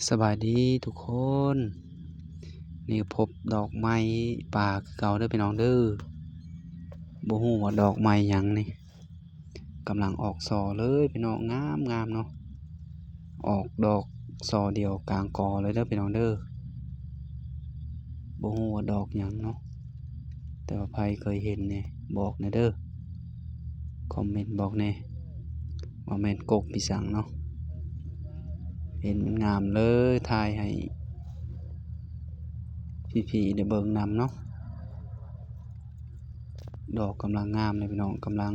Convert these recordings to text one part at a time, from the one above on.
สบายดีทุกคนนี่พบดอกไม้ป่าคือเก่าเด้อพี่น้องเด้อบ่ฮู้ว่าดอกไม้หยังนี่กำลังออกซอเลยพี่น้องงามงามเนาะออกดอกซอเดียวกลางกอเลยเด้อพี่น้องเด้อบ่ฮู้ว่าดอกหยังเนาะแต่ว่าใครเคยเห็นเนี่ยบอกแหน่เด้อคอมเมนต์บอกแหน่ว่าแม่นกกพิสังเนาะเห็นมันงามเลยถ่ายให้พี่ๆได้เบิ่งนำเนาะดอกกำลังงามเลยพี่น้องกำลัง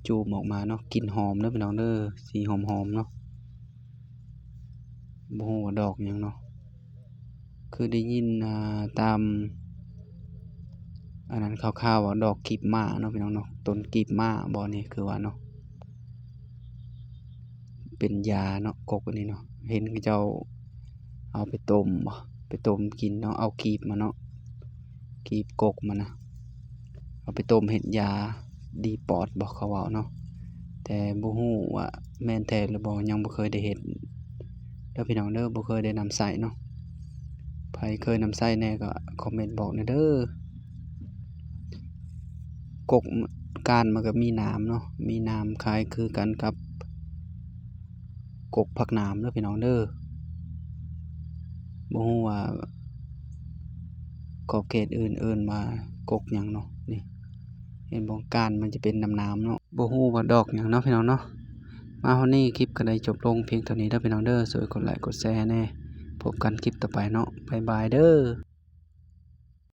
จูบออกมาเนาะกลิ่นหอมเด้อพี่น้องเด้อสีหอมๆเนาะบ่ฮู้ว่าดอกหยังเนาะคือได้ยินตามอันนั้นข่าวๆว่าดอกกีบม้าเนาะพี่น้องเนาะต้นกีบม้าบ่นี่คือว่าเนาะเป็นยาเนาะกกอันนี้เนาะเห็นเขาเจ้าเอาไปต้มบ่ไปต้มกินเนาะเอากีบมาเนาะกีบกกมานะเอาไปต้มเฮ็ดยาดีปอดบ่เขาเว้าเนาะแต่บ่ฮู้ว่าแม่นแท้หรือบ่ยังบ่เคยได้เฮ็ดเด้อพี่น้องเด้อบ่เคยได้นำใช้เนาะไผเคยนำใช้แหน่ก็คอมเมนต์บอกหน่อยเด้อกกก้านมันก็มีหนามเนาะมีหนามคล้ายคือกันกับกกผักหนามเด้อพี่น้องเด้อบ่ฮู้ว่าขอบเขตอื่นเอิ้นว่ากกหยังเนาะนี่เห็นบ่ก้านมันจะเป็นหนามๆเนาะบ่ฮู้ว่าดอกหยังเนาะพี่น้องเนาะมาฮอดนี้คลิปก็ได้จบลงเพียงเท่านี้เด้อพี่น้องเด้อช่วยกดไลค์กดแชร์แหน่พบกันคลิปต่อไปเนาะบ๊ายบายเด้อ